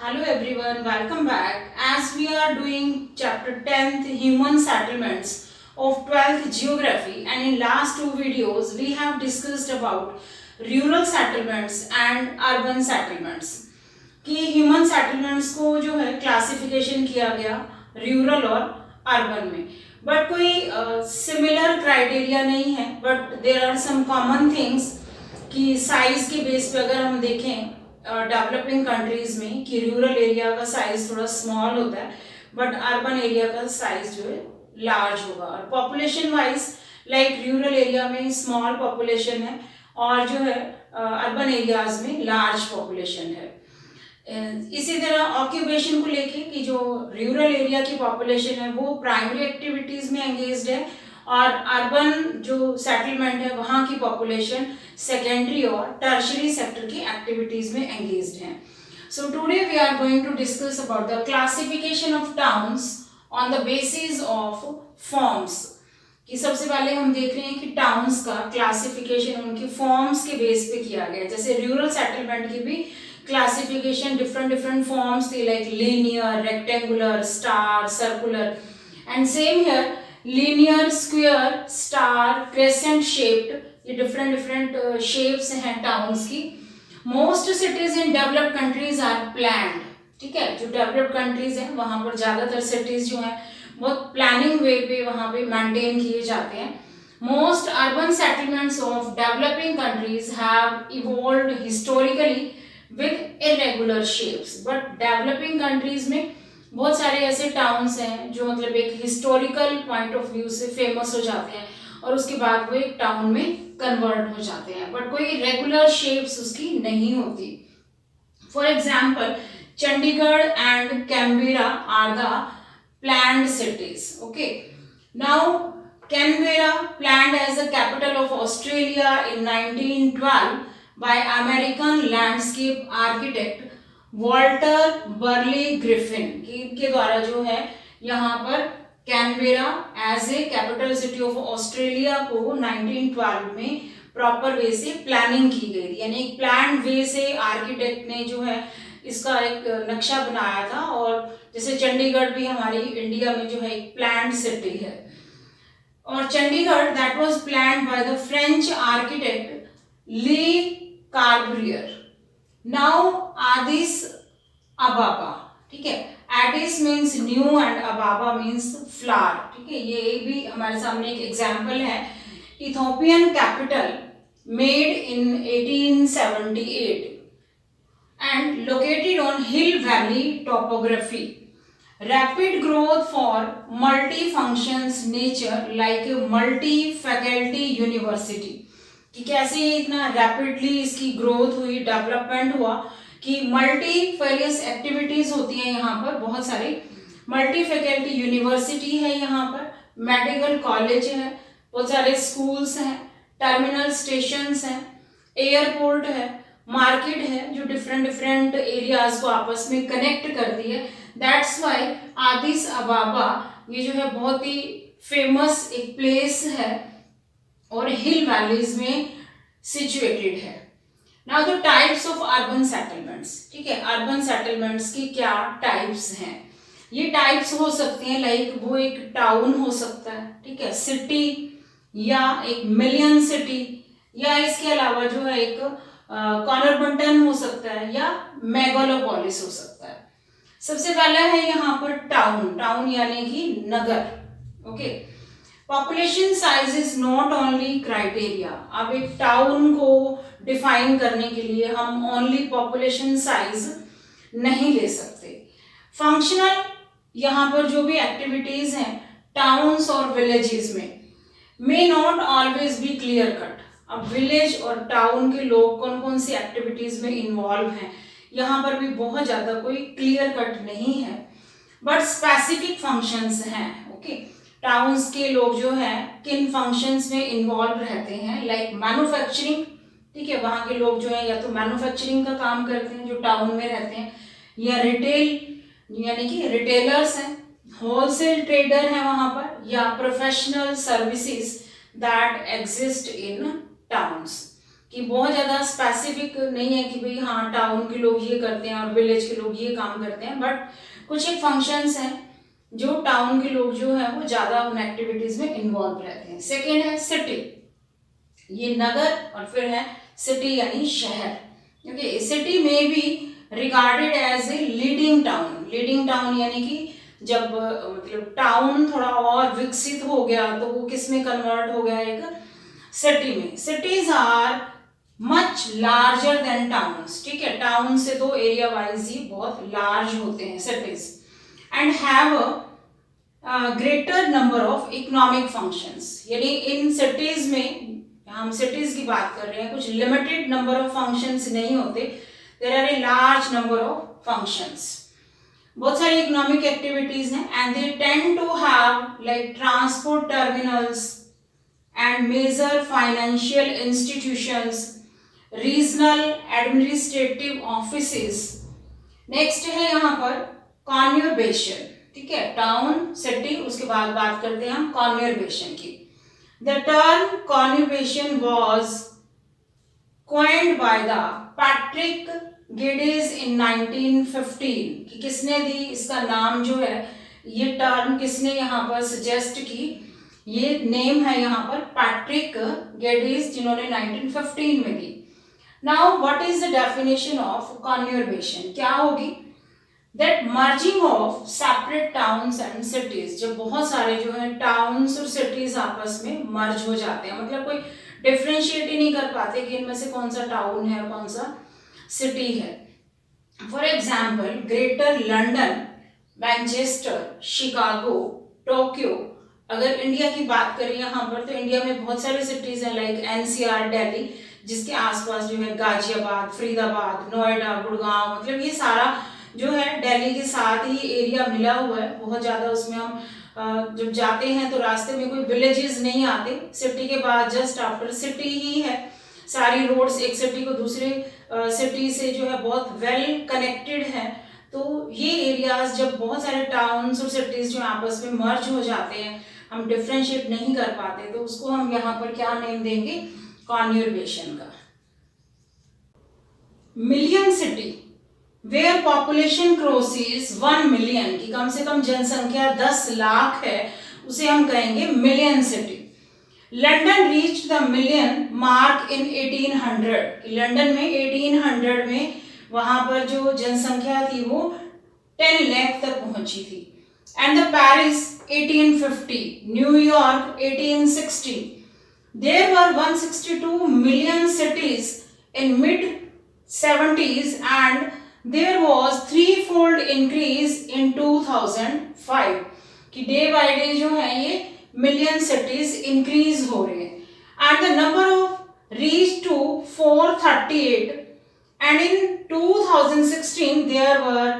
Hello everyone, welcome back. As we are doing chapter 10th Human Settlements of 12th Geography, and in last two videos we have discussed about rural settlements and urban settlements कि human settlements को जो है classification किया गया rural और urban में, but कोई similar criteria नहीं है, but there are some common things कि साइज के बेस पे अगर हम देखें डेवलपिंग कंट्रीज में कि रूरल एरिया का साइज थोड़ा स्मॉल होता है बट अर्बन एरिया का साइज जो है लार्ज होगा। और population wise like rural area में स्मॉल पॉपुलेशन है और जो है अर्बन एरियाज में लार्ज पॉपुलेशन है। इसी तरह ऑक्यूपेशन को लेके कि जो रूरल एरिया की पॉपुलेशन है वो प्राइमरी एक्टिविटीज में एंगेज्ड है और अर्बन जो सेटलमेंट है वहाँ की पॉपुलेशन सेकेंडरी और टर्शरी सेक्टर की एक्टिविटीज में एंगेज्ड हैं। So today we are going to discuss about the classification of towns on the basis of forms. कि सबसे पहले हम देख रहे हैं कि टाउन्स का क्लासिफिकेशन उनके फॉर्म्स के बेस पे किया गया है। जैसे रूरल सेटलमेंट की भी क्लासिफिकेशन डिफरेंट फॉर्म्स थी like linear, rectangular, star, circular and same here linear, square, star, crescent shaped, ये डिफरेंट शेप्स हैं टाउन्स की। Most cities in developed countries are planned, ठीक है। जो डेवलप्ड कंट्रीज हैं वहां पर ज्यादातर सिटीज जो हैं बहुत प्लानिंग वे पे वहां पे मेंटेन किए जाते हैं। Most urban settlements of developing countries have evolved historically with irregular shapes, but developing countries में बहुत सारे ऐसे टाउन्स हैं जो मतलब एक हिस्टोरिकल पॉइंट ऑफ व्यू से फेमस हो जाते हैं और उसके बाद वो एक टाउन में कन्वर्ट हो जाते हैं, बट कोई रेगुलर शेप्स उसकी नहीं होती। For example Chandigarh and Canberra are the planned cities. Okay, now Canberra planned as the capital of Australia in 1912 by American landscape architect Walter Burley Griffin के द्वारा जो है यहाँ पर Canberra as a capital city of Australia को 1912 में proper way से planning की गई थी। यानी एक प्लान वे से आर्किटेक्ट ने जो है इसका एक नक्शा बनाया था। और जैसे चंडीगढ़ भी हमारी इंडिया में जो है एक प्लान्ड सिटी है। और Chandigarh that was planned by the French architect Le Corbusier. Now Addis Ababa, ठीक है। Addis means new and Ababa means flower, ठीक है। ये भी हमारे सामने एक एग्जाम्पल है। Ethiopian capital made in 1878 and located on hill valley topography. Rapid growth for multi functions nature like multi faculty university. कि कैसे इतना रैपिडली इसकी ग्रोथ हुई, डेवलपमेंट हुआ कि मल्टी फेरियस एक्टिविटीज होती हैं यहाँ पर। बहुत सारी मल्टी फैकल्टी यूनिवर्सिटी है यहाँ पर, मेडिकल कॉलेज है, बहुत सारे स्कूल्स हैं, टर्मिनल स्टेशंस हैं, एयरपोर्ट है, मार्केट है जो डिफरेंट एरियाज को आपस में कनेक्ट करती है। दैट्स वाई आदिस अबाबा ये जो है बहुत ही फेमस एक प्लेस है और हिल वैलीज में सिचुएटेड है। Now the types of urban settlements, ठीक है। अर्बन सेटलमेंट्स की क्या टाइप्स हैं? ये टाइप्स हो सकती हैं लाइक वो एक टाउन हो सकता है, ठीक है, सिटी या एक मिलियन सिटी, या इसके अलावा जो है एक कॉनरबंटन हो सकता है या मेगालोपोलिस हो सकता है। सबसे पहला है यहाँ पर टाउन, टाउन यानी कि नगर। Okay, population size is not only criteria. अब एक टाउन को डिफाइन करने के लिए हम ओनली पॉपुलेशन साइज नहीं ले सकते। फंक्शनल यहाँ पर जो भी एक्टिविटीज हैं टाउन्स और विलेजेस में may not always be clear cut. अब विलेज और टाउन के लोग कौन कौन सी एक्टिविटीज में इन्वॉल्व हैं यहाँ पर भी बहुत ज्यादा कोई क्लियर कट नहीं है, बट स्पेसिफिक फंक्शंस हैं। ओके, टाउन्स के लोग जो हैं किन फंक्शंस में इन्वॉल्व रहते हैं, लाइक मैन्युफैक्चरिंग, ठीक है। वहाँ के लोग जो है या तो मैन्युफैक्चरिंग का काम करते हैं जो टाउन में रहते हैं, या रिटेल यानी कि रिटेलर्स हैं, होलसेल ट्रेडर हैं वहाँ पर, या professional services that exist in towns, कि बहुत ज़्यादा स्पेसिफिक नहीं है कि भाई हाँ टाउन के लोग ये करते हैं और विलेज के लोग ये काम करते हैं, बट कुछ एक फंक्शंस हैं जो टाउन के लोग जो है वो ज़्यादा उन एक्टिविटीज़ में इन्वॉल्व रहते हैं। सेकेंड है सिटी, ये नगर, और फिर है सिटी यानी शहर। ओके, सिटी में भी regarded as a leading town. Leading town यानी कि जब मतलब टाउन थोड़ा और विकसित हो गया तो वो किस में कन्वर्ट हो गया, एक सिटी में। Cities are much larger than towns, ठीक है, टाउन से तो एरिया वाइज ही बहुत लार्ज होते हैं cities, and have greater number of economic functions. यानी इन सिटीज में, हम सिटीज की बात कर रहे हैं, कुछ लिमिटेड नंबर ऑफ फंक्शंस नहीं होते, there are a large number of functions. बहुत सारी इकोनॉमिक एक्टिविटीज हैं, and they tend to have like transport terminals and major financial institutions, regional administrative offices. Next है यहाँ पर कॉन्यूर्बेशन, ठीक है, टाउन सिटी, उसके बाद बात करते हैं हम कॉन्यूर्बेशन की। The term conurbation was coined by the Patrick Geddes in 1915। कि किसने दी इसका नाम जो है, ये टर्म किसने यहाँ पर सजेस्ट की, ये नेम है यहाँ पर पैट्रिक गेडिस, जिन्होंने 1915 में दी। Now what is the definition of conurbation, क्या होगी, that merging of separate towns and cities. जब बहुत सारे जो है टाउन्स और सिटीज आपस में मर्ज हो जाते हैं, मतलब कोई डिफ्रेंशिएट ही नहीं कर पाते कि इनमें से कौन सा टाउन है और कौन सा सिटी है। For example greater London, Manchester, Chicago, Tokyo. अगर इंडिया की बात करें यहाँ पर, तो इंडिया में बहुत सारे सिटीज हैं लाइक एनसीआर दिल्ली, जिसके आसपास जो है गाजियाबाद, फरीदाबाद, नोएडा, गुड़गांव, मतलब ये सारा जो है दिल्ली के साथ ही एरिया मिला हुआ है। बहुत ज़्यादा उसमें हम जब जाते हैं तो रास्ते में कोई विलेजेस नहीं आते, सिटी के बाद जस्ट आफ्टर सिटी ही है, सारी रोड्स एक सिटी को दूसरे सिटी से जो है बहुत वेल कनेक्टेड है। तो ये एरियाज जब बहुत सारे टाउन्स और सिटीज जो आपस में मर्ज हो जाते हैं, हम डिफ्रेंशिएट नहीं कर पाते, तो उसको हम यहाँ पर क्या नेम देंगे, कॉन्यूर्बेशन का। Million city, where population crosses 1 million, की कम से कम जनसंख्या 10 लाख है, उसे हम कहेंगे million city. London reached the million mark in 1800, London में 1800 में वहां पर जो जनसंख्या थी वो 10 लाख तक पहुंची थी। And the Paris 1850, New York 1860। There were 162 million cities in mid 70s and there was threefold increase in 2005, कि डे बाय डे जो है ये मिलियन सिटीज इंक्रीज हो रहे हैं, and the number of reach to 438, and in 2016 there were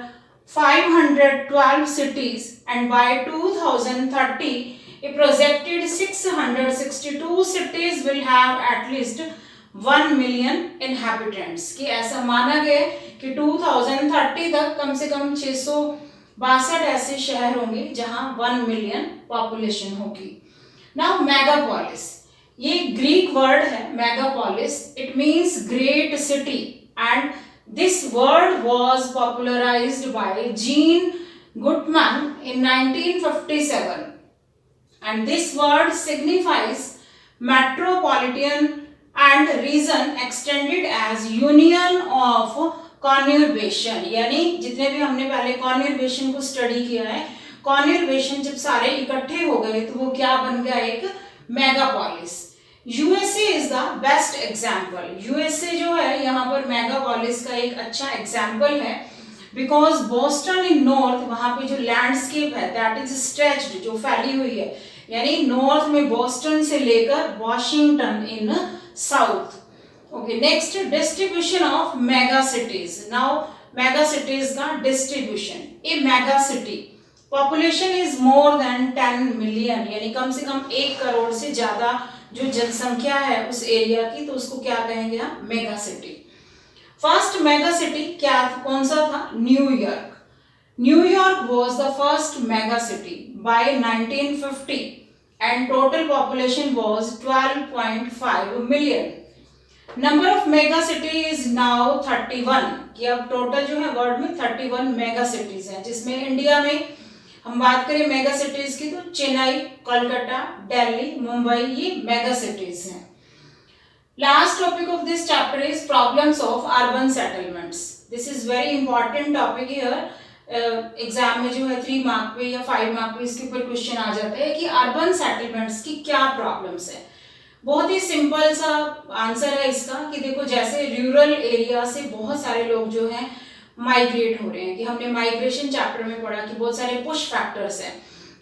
512 cities, and by 2030 a projected 662 cities will have at least 1 million inhabitants, कि ऐसा माना गया कि 2030 तक कम से कम 662 ऐसे शहर होंगे जहां 1 मिलियन पॉपुलेशन होगी। नाउ मेगापोलिस, ये ग्रीक वर्ड है megapolis, it means great city, and this word was popularised by Jean Gottmann in 1957, and this word signifies metropolitan and region extended as union of conurbation। यानी जितने भी हमने पहले कॉन्यूर्बेशन को study किया है, कॉन्यूर्बेशन जब सारे इकट्ठे हो गए तो वो क्या बन गया, एक Megapolis. USA is the best example, USA जो है यहाँ पर मेगापोलिस का एक अच्छा एग्जाम्पल है, बिकॉज बोस्टन इन नॉर्थ, वहां पे जो लैंडस्केप है दैट इज स्ट्रेच्ड, जो फैली हुई है, यानी नॉर्थ में बोस्टन से लेकर Washington in south. Okay, next distribution of mega cities. Now mega cities का distribution, a mega city population is more than 10 million, यानी कम से कम 1 करोड़ से ज्यादा जो जनसंख्या है उस एरिया की, तो उसको क्या कहेंगे हम, mega city. First mega city क्या, कौन सा था, New York. New York was the first mega city bye 1950 and total population was 12.5 million. Number of mega city is now 31, कि अब टोटल जो है वर्ल्ड में 31 मेगा सिटीज हैं, जिसमें इंडिया में हम बात करें मेगा सिटीज की तो चेन्नई, कोलकाता, दिल्ली, मुंबई, ये मेगा सिटीज हैं। Last topic of this chapter is problems of urban settlements. This is very important topic here. Exam में जो है 3 मार्क पे या 5 मार्क पे इसके ऊपर क्वेश्चन आ जाता है कि अर्बन सेटलमेंट्स की क्या प्रॉब्लम्स है। बहुत ही सिंपल सा आंसर है इसका कि देखो, जैसे रूरल एरिया से बहुत सारे लोग जो हैं माइग्रेट हो रहे हैं, कि हमने माइग्रेशन चैप्टर में पढ़ा कि बहुत सारे पुश फैक्टर्स हैं,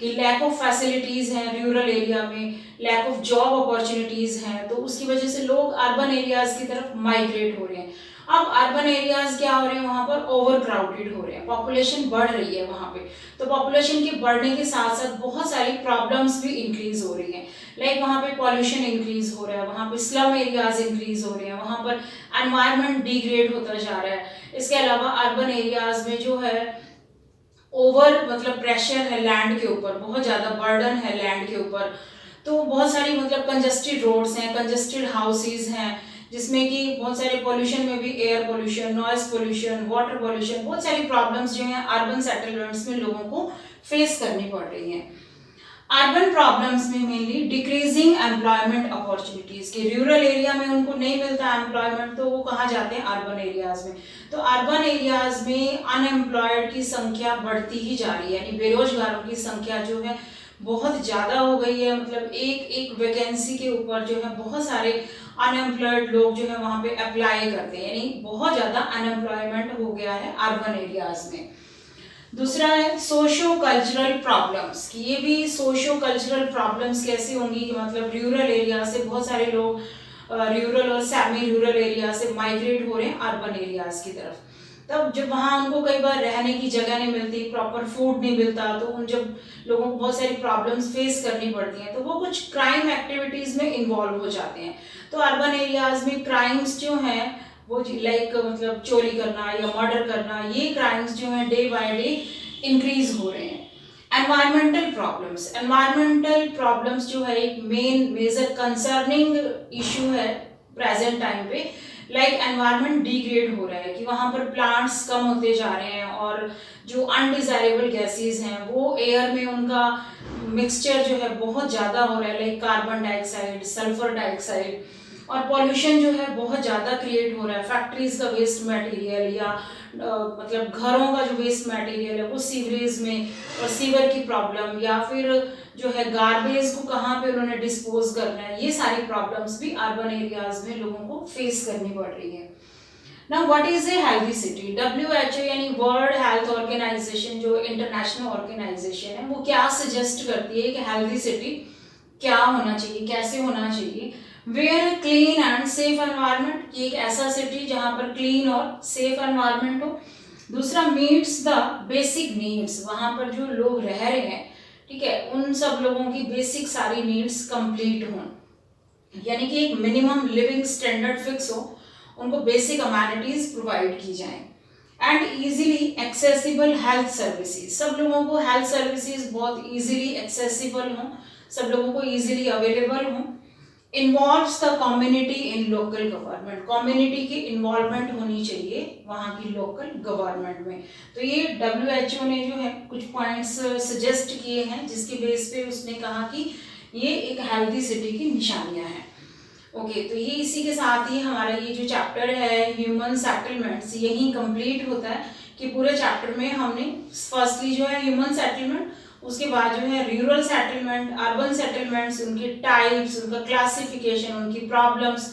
कि लैक ऑफ फैसिलिटीज हैं रूरल एरिया में, लैक ऑफ जॉब अपॉर्चुनिटीज हैं, तो उसकी वजह से लोग अर्बन एरियाज की तरफ माइग्रेट हो रहे हैं। अब अर्बन एरियाज क्या हो रहे हैं, वहां पर ओवर क्राउडेड हो रहे हैं, पॉपुलेशन बढ़ रही है वहां पे, तो पॉपुलेशन के बढ़ने के साथ साथ बहुत सारी प्रॉब्लम्स भी इंक्रीज हो रही हैं। लाइक वहाँ पे पॉल्यूशन इंक्रीज हो रहा है, वहाँ पे स्लम एरियाज इंक्रीज हो रहे हैं, वहाँ पर एनवायरनमेंट डिग्रेड होता जा रहा है। इसके अलावा अर्बन एरियाज में जो है ओवर मतलब प्रेशर है लैंड के ऊपर, बहुत ज़्यादा बर्डन है लैंड के ऊपर, तो बहुत सारी मतलब कंजस्टेड रोड्स हैं, कंजस्टेड हाउसेज हैं, जिसमें कि बहुत सारे पॉल्यूशन में भी air pollution, noise pollution, water pollution, बहुत सारी प्रॉब्लम्स जो हैं अर्बन सेटलमेंट्स में लोगों को फेस करनी पड़ रही हैं। अर्बन प्रॉब्लम्स में मेनली डिक्रीजिंग एम्प्लॉयमेंट अपॉर्चुनिटीज, के रूरल एरिया में उनको नहीं मिलता एम्प्लॉयमेंट, तो वो कहाँ जाते हैं, अर्बन एरियाज में। तो अर्बन एरियाज में अनएम्प्लॉयड की संख्या बढ़ती ही जा रही है, यानी बेरोजगारों की संख्या जो है बहुत ज़्यादा हो गई है। मतलब एक एक वैकेंसी के ऊपर जो है बहुत सारे अनएम्प्लॉयड लोग जो है वहाँ पे अप्लाई करते हैं, यानी बहुत ज़्यादा अनएम्प्लॉयमेंट हो गया है अर्बन एरियाज में। दूसरा है सोशो कल्चरल प्रॉब्लम्स, कि ये भी सोशो कल्चरल प्रॉब्लम्स कैसे होंगी, कि मतलब रूरल एरिया से बहुत सारे लोग रूरल और सेमी रूरल एरिया से माइग्रेट हो रहे हैं अर्बन एरियाज की तरफ। तब जब वहाँ उनको कई बार रहने की जगह नहीं मिलती, प्रॉपर फूड नहीं मिलता, तो उन जब लोगों को बहुत सारी प्रॉब्लम्स फेस करनी पड़ती हैं, तो वो कुछ क्राइम एक्टिविटीज़ में इन्वॉल्व हो जाते हैं। तो अर्बन एरियाज में क्राइम्स जो हैं वो लाइक मतलब चोरी करना या मर्डर करना, ये क्राइम्स जो हैं डे बाय डे इंक्रीज हो रहे हैं। एनवायरमेंटल प्रॉब्लम्स जो है एक मेजर कंसर्निंग इशू है प्रेजेंट टाइम पे। लाइक एनवायरनमेंट डिग्रेड हो रहा है, कि वहाँ पर प्लांट्स कम होते जा रहे हैं, और जो अनडिजायरेबल गैसेस हैं वो एयर में उनका मिक्सचर जो है बहुत ज़्यादा हो रहा है, like carbon dioxide, sulphur dioxide, और पॉल्यूशन जो है बहुत ज़्यादा क्रिएट हो रहा है। फैक्ट्रीज का वेस्ट मटेरियल या मतलब घरों का जो वेस्ट मटेरियल है वो सीवरेज में, और सीवर की प्रॉब्लम, या फिर जो है गार्बेज को कहाँ पे उन्होंने डिस्पोज करना है, ये सारी प्रॉब्लम्स भी अर्बन एरियाज में लोगों को फेस करनी पड़ रही है। Now what is a healthy city? WHO यानी वर्ल्ड हेल्थ ऑर्गेनाइजेशन, जो इंटरनेशनल ऑर्गेनाइजेशन है, वो क्या सजेस्ट करती है कि हेल्दी सिटी क्या होना चाहिए, कैसे होना चाहिए? Where clean and safe environment, कि एक ऐसा सिटी जहाँ पर क्लीन और सेफ एनवायरनमेंट हो। दूसरा मीट्स द बेसिक नीड्स, वहाँ पर जो लोग रह रहे हैं, ठीक है, उन सब लोगों की बेसिक सारी नीड्स कंप्लीट हों, यानी कि एक मिनिमम लिविंग स्टैंडर्ड फिक्स हो, उनको बेसिक अमेनिटीज प्रोवाइड की जाएं। And easily accessible health services, सब लोगों को हेल्थ सर्विसेज बहुत इजीली एक्सेसिबल हों, सब लोगों को इजीली अवेलेबल हों। Involves the community in local government, community की इन्वॉल्वमेंट होनी चाहिए वहाँ की लोकल गवर्नमेंट में। तो ये WHO ने जो है कुछ पॉइंट्स सजेस्ट किए हैं, जिसके बेस पे उसने कहा कि ये एक हेल्दी सिटी की निशानियाँ हैं। ओके, तो ये इसी के साथ ही हमारा ये जो चैप्टर है ह्यूमन सेटलमेंट्स यही कंप्लीट होता है, कि पूरे चैप्टर में हमने फर्स्टली जो है ह्यूमन सेटलमेंट, उसके बाद जो है रूरल सेटलमेंट, अर्बन सेटलमेंट्स, उनके टाइप्स, उनका क्लासिफिकेशन, उनकी प्रॉब्लम्स,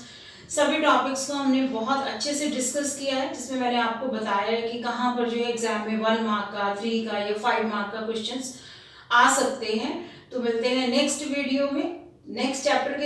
सभी टॉपिक्स को हमने बहुत अच्छे से डिस्कस किया है, जिसमें मैंने आपको बताया है कि कहाँ पर जो है एग्जाम में 1 मार्क का, 3 का या 5 मार्क का क्वेश्चंस आ सकते हैं। तो मिलते हैं नेक्स्ट वीडियो में नेक्स्ट चैप्टर के